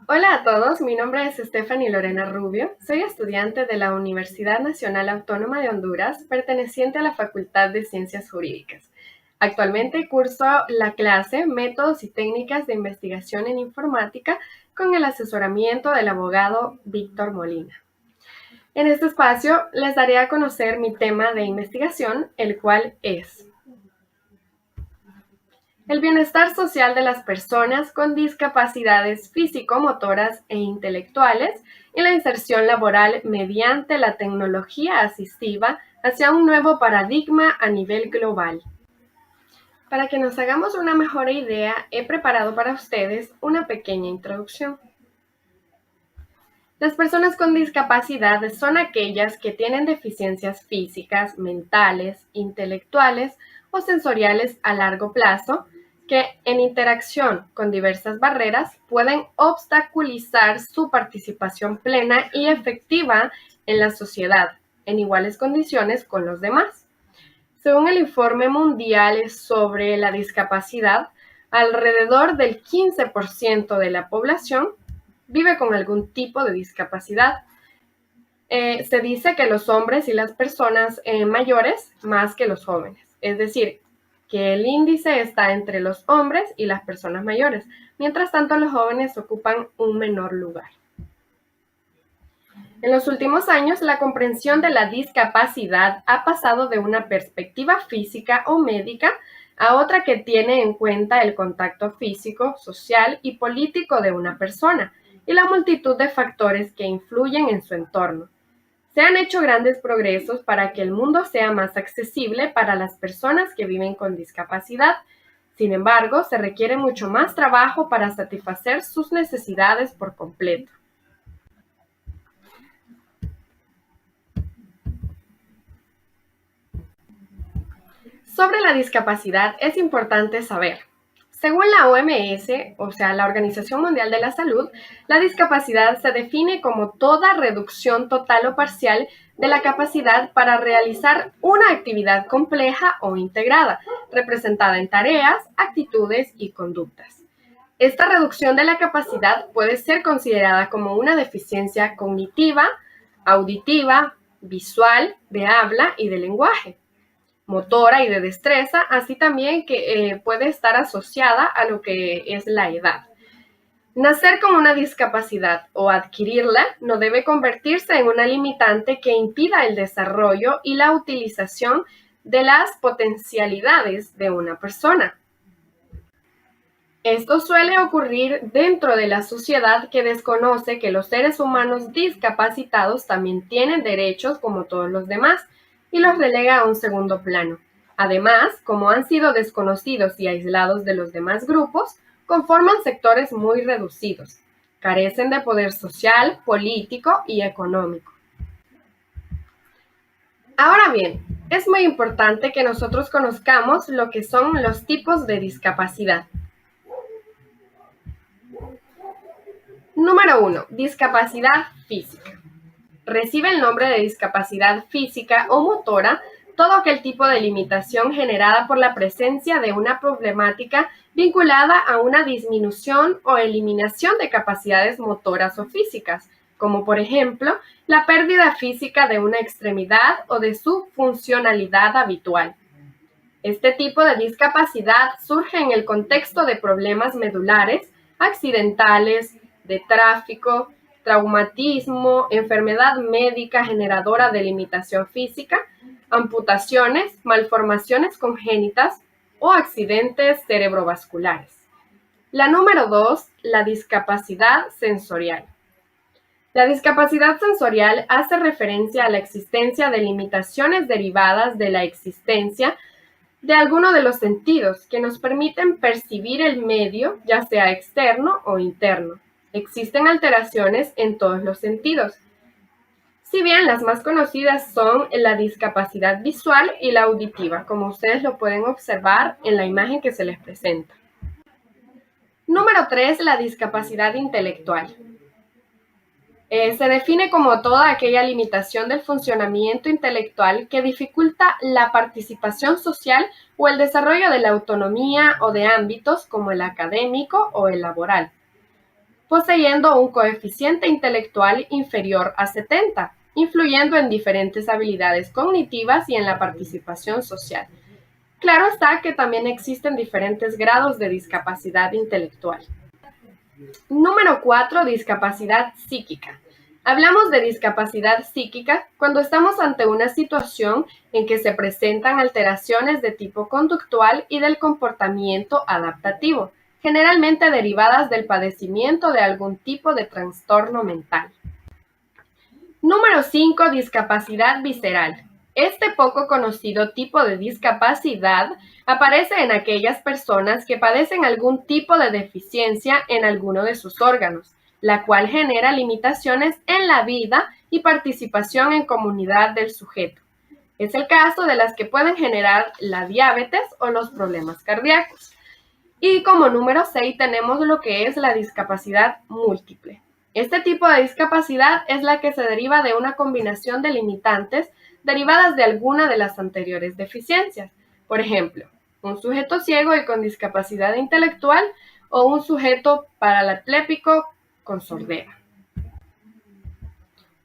Hola a todos, mi nombre es Stephanie Lorena Rubio, soy estudiante de la Universidad Nacional Autónoma de Honduras, perteneciente a la Facultad de Ciencias Jurídicas. Actualmente curso la clase Métodos y Técnicas de Investigación en Informática con el asesoramiento del abogado Víctor Molina. En este espacio les daré a conocer mi tema de investigación, el cual es el bienestar social de las personas con discapacidades físico-motoras e intelectuales y la inserción laboral mediante la tecnología asistiva hacia un nuevo paradigma a nivel global. Para que nos hagamos una mejor idea, he preparado para ustedes una pequeña introducción. Las personas con discapacidad son aquellas que tienen deficiencias físicas, mentales, intelectuales o sensoriales a largo plazo que en interacción con diversas barreras pueden obstaculizar su participación plena y efectiva en la sociedad, en iguales condiciones con los demás. Según el Informe Mundial sobre la Discapacidad, alrededor del 15% de la población vive con algún tipo de discapacidad. Se dice que los hombres y las personas mayores más que los jóvenes. Es decir, que el índice está entre los hombres y las personas mayores. Mientras tanto, los jóvenes ocupan un menor lugar. En los últimos años, la comprensión de la discapacidad ha pasado de una perspectiva física o médica a otra que tiene en cuenta el contacto físico, social y político de una persona y la multitud de factores que influyen en su entorno. Se han hecho grandes progresos para que el mundo sea más accesible para las personas que viven con discapacidad. Sin embargo, se requiere mucho más trabajo para satisfacer sus necesidades por completo. Sobre la discapacidad es importante saber. Según la OMS, o sea, la Organización Mundial de la Salud, la discapacidad se define como toda reducción total o parcial de la capacidad para realizar una actividad compleja o integrada, representada en tareas, actitudes y conductas. Esta reducción de la capacidad puede ser considerada como una deficiencia cognitiva, auditiva, visual, de habla y de lenguaje, motora y de destreza, así también que puede estar asociada a lo que es la edad. Nacer con una discapacidad o adquirirla no debe convertirse en una limitante que impida el desarrollo y la utilización de las potencialidades de una persona. Esto suele ocurrir dentro de la sociedad que desconoce que los seres humanos discapacitados también tienen derechos como todos los demás y los relega a un segundo plano. Además, como han sido desconocidos y aislados de los demás grupos, conforman sectores muy reducidos. Carecen de poder social, político y económico. Ahora bien, es muy importante que nosotros conozcamos lo que son los tipos de discapacidad. Número 1. Discapacidad física. Recibe el nombre de discapacidad física o motora todo aquel tipo de limitación generada por la presencia de una problemática vinculada a una disminución o eliminación de capacidades motoras o físicas, como por ejemplo la pérdida física de una extremidad o de su funcionalidad habitual. Este tipo de discapacidad surge en el contexto de problemas medulares, accidentales, de tráfico, traumatismo, enfermedad médica generadora de limitación física, amputaciones, malformaciones congénitas o accidentes cerebrovasculares. La número 2, la discapacidad sensorial. La discapacidad sensorial hace referencia a la existencia de limitaciones derivadas de la existencia de alguno de los sentidos que nos permiten percibir el medio, ya sea externo o interno. Existen alteraciones en todos los sentidos. Si bien las más conocidas son la discapacidad visual y la auditiva, como ustedes lo pueden observar en la imagen que se les presenta. Número 3, la discapacidad intelectual. Se define como toda aquella limitación del funcionamiento intelectual que dificulta la participación social o el desarrollo de la autonomía o de ámbitos como el académico o el laboral. poseyendo un coeficiente intelectual inferior a 70, influyendo en diferentes habilidades cognitivas y en la participación social. Claro está que también existen diferentes grados de discapacidad intelectual. Número 4. Discapacidad psíquica. Hablamos de discapacidad psíquica cuando estamos ante una situación en que se presentan alteraciones de tipo conductual y del comportamiento adaptativo, generalmente derivadas del padecimiento de algún tipo de trastorno mental. Número 5. Discapacidad visceral. Este poco conocido tipo de discapacidad aparece en aquellas personas que padecen algún tipo de deficiencia en alguno de sus órganos, la cual genera limitaciones en la vida y participación en comunidad del sujeto. Es el caso de las que pueden generar la diabetes o los problemas cardíacos. Y como número 6 tenemos lo que es la discapacidad múltiple. Este tipo de discapacidad es la que se deriva de una combinación de limitantes derivadas de alguna de las anteriores deficiencias. Por ejemplo, un sujeto ciego y con discapacidad intelectual o un sujeto parapléjico con sordera.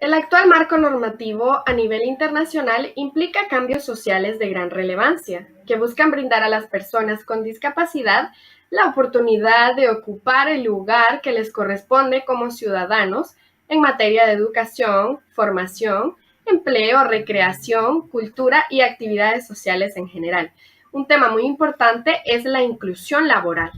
El actual marco normativo a nivel internacional implica cambios sociales de gran relevancia, que buscan brindar a las personas con discapacidad la oportunidad de ocupar el lugar que les corresponde como ciudadanos en materia de educación, formación, empleo, recreación, cultura y actividades sociales en general. Un tema muy importante es la inclusión laboral.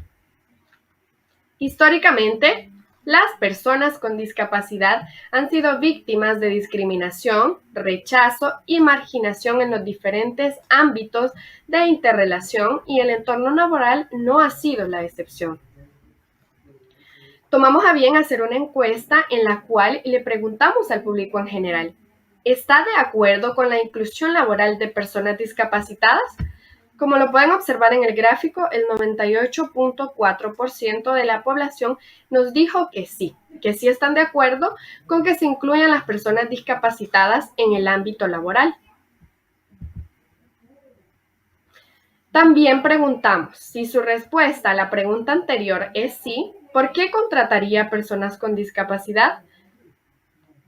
Históricamente, las personas con discapacidad han sido víctimas de discriminación, rechazo y marginación en los diferentes ámbitos de interrelación y el entorno laboral no ha sido la excepción. Tomamos a bien hacer una encuesta en la cual le preguntamos al público en general, ¿está de acuerdo con la inclusión laboral de personas discapacitadas? Como lo pueden observar en el gráfico, el 98.4% de la población nos dijo que sí están de acuerdo con que se incluyan las personas discapacitadas en el ámbito laboral. También preguntamos, si su respuesta a la pregunta anterior es sí, ¿por qué contrataría personas con discapacidad?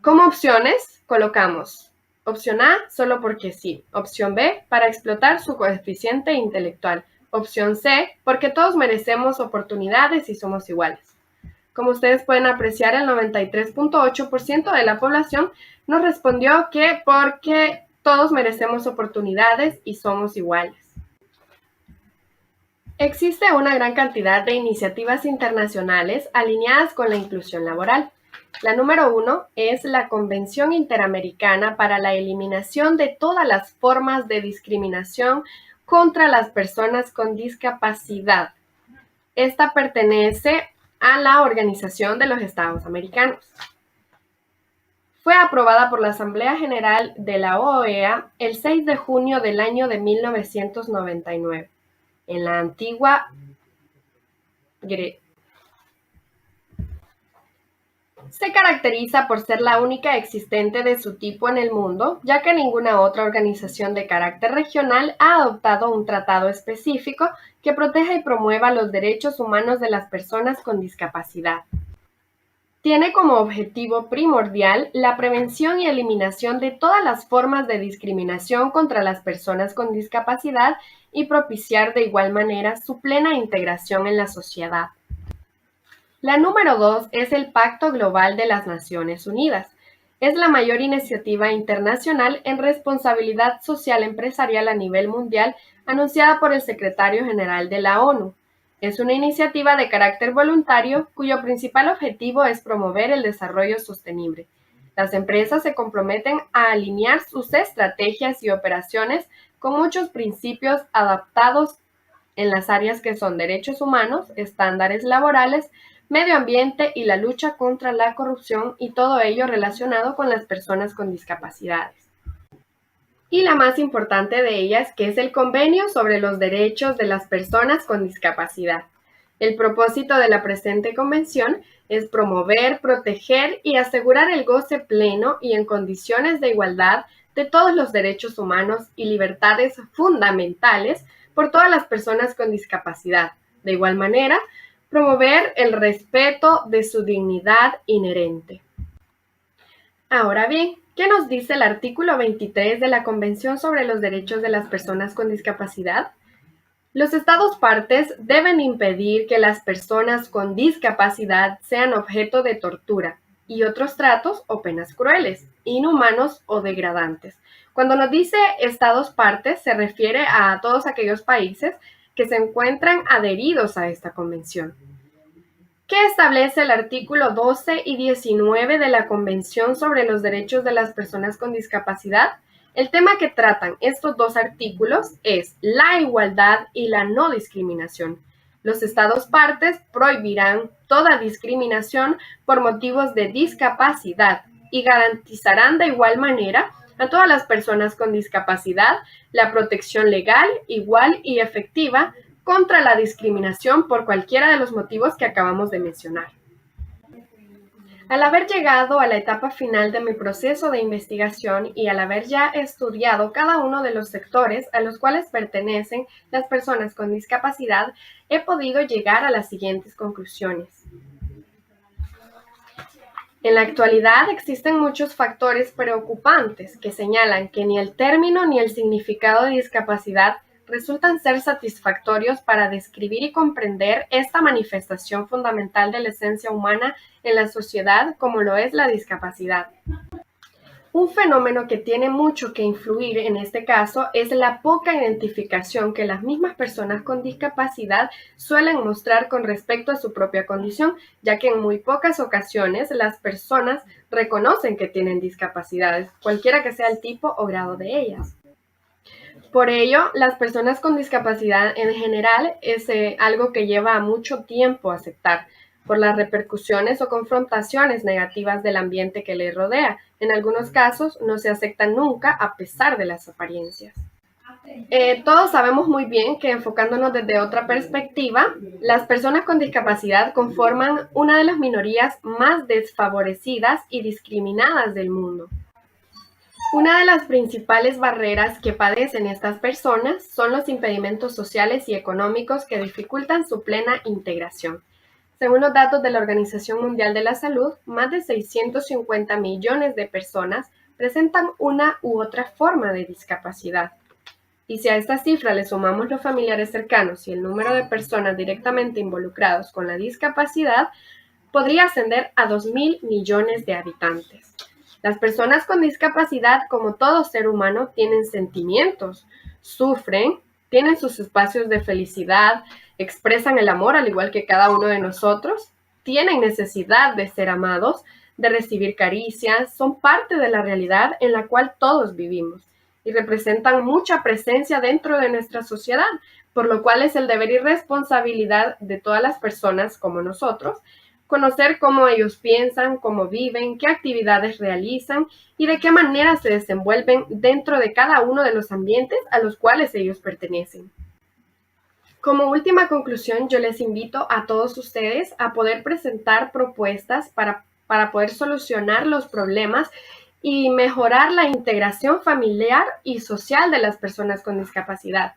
Como opciones, colocamos opción A, solo porque sí. Opción B, para explotar su coeficiente intelectual. Opción C, porque todos merecemos oportunidades y somos iguales. Como ustedes pueden apreciar, el 93.8% de la población nos respondió que porque todos merecemos oportunidades y somos iguales. Existe una gran cantidad de iniciativas internacionales alineadas con la inclusión laboral. La número 1 es la Convención Interamericana para la Eliminación de todas las formas de discriminación contra las personas con discapacidad. Esta pertenece a la Organización de los Estados Americanos. Fue aprobada por la Asamblea General de la OEA el 6 de junio del año de 1999, en la antigua Grecia. Se caracteriza por ser la única existente de su tipo en el mundo, ya que ninguna otra organización de carácter regional ha adoptado un tratado específico que proteja y promueva los derechos humanos de las personas con discapacidad. Tiene como objetivo primordial la prevención y eliminación de todas las formas de discriminación contra las personas con discapacidad y propiciar de igual manera su plena integración en la sociedad. La número 2 es el Pacto Global de las Naciones Unidas. Es la mayor iniciativa internacional en responsabilidad social empresarial a nivel mundial anunciada por el Secretario General de la ONU. Es una iniciativa de carácter voluntario cuyo principal objetivo es promover el desarrollo sostenible. Las empresas se comprometen a alinear sus estrategias y operaciones con muchos principios adaptados en las áreas que son derechos humanos, estándares laborales, medio ambiente y la lucha contra la corrupción, y todo ello relacionado con las personas con discapacidades. Y la más importante de ellas, que es el Convenio sobre los Derechos de las Personas con Discapacidad. El propósito de la presente convención es promover, proteger y asegurar el goce pleno y en condiciones de igualdad de todos los derechos humanos y libertades fundamentales por todas las personas con discapacidad. De igual manera, promover el respeto de su dignidad inherente. Ahora bien, ¿qué nos dice el artículo 23 de la Convención sobre los Derechos de las Personas con Discapacidad? Los Estados partes deben impedir que las personas con discapacidad sean objeto de tortura y otros tratos o penas crueles, inhumanos o degradantes. Cuando nos dice Estados partes, se refiere a todos aquellos países que se encuentran adheridos a esta convención. ¿Qué establece el artículo 12 y 19 de la Convención sobre los Derechos de las Personas con Discapacidad? El tema que tratan estos dos artículos es la igualdad y la no discriminación. Los Estados partes prohibirán toda discriminación por motivos de discapacidad y garantizarán de igual manera a todas las personas con discapacidad la protección legal, igual y efectiva contra la discriminación por cualquiera de los motivos que acabamos de mencionar. Al haber llegado a la etapa final de mi proceso de investigación y al haber ya estudiado cada uno de los sectores a los cuales pertenecen las personas con discapacidad, he podido llegar a las siguientes conclusiones. En la actualidad existen muchos factores preocupantes que señalan que ni el término ni el significado de discapacidad resultan ser satisfactorios para describir y comprender esta manifestación fundamental de la esencia humana en la sociedad como lo es la discapacidad. Un fenómeno que tiene mucho que influir en este caso es la poca identificación que las mismas personas con discapacidad suelen mostrar con respecto a su propia condición, ya que en muy pocas ocasiones las personas reconocen que tienen discapacidades, cualquiera que sea el tipo o grado de ellas. Por ello, las personas con discapacidad en general es algo que lleva mucho tiempo aceptar por las repercusiones o confrontaciones negativas del ambiente que les rodea. En algunos casos no se aceptan nunca a pesar de las apariencias. Todos sabemos muy bien que enfocándonos desde otra perspectiva, las personas con discapacidad conforman una de las minorías más desfavorecidas y discriminadas del mundo. Una de las principales barreras que padecen estas personas son los impedimentos sociales y económicos que dificultan su plena integración. Según los datos de la Organización Mundial de la Salud, más de 650 millones de personas presentan una u otra forma de discapacidad. Y si a esta cifra le sumamos los familiares cercanos y el número de personas directamente involucrados con la discapacidad, podría ascender a 2.000 millones de habitantes. Las personas con discapacidad, como todo ser humano, tienen sentimientos, sufren, tienen sus espacios de felicidad, expresan el amor al igual que cada uno de nosotros, tienen necesidad de ser amados, de recibir caricias, son parte de la realidad en la cual todos vivimos y representan mucha presencia dentro de nuestra sociedad, por lo cual es el deber y responsabilidad de todas las personas como nosotros conocer cómo ellos piensan, cómo viven, qué actividades realizan y de qué manera se desenvuelven dentro de cada uno de los ambientes a los cuales ellos pertenecen. Como última conclusión, yo les invito a todos ustedes a poder presentar propuestas para poder solucionar los problemas y mejorar la integración familiar y social de las personas con discapacidad.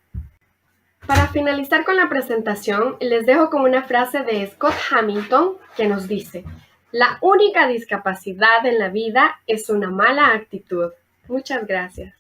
Para finalizar con la presentación, les dejo con una frase de Scott Hamilton que nos dice: "La única discapacidad en la vida es una mala actitud". Muchas gracias.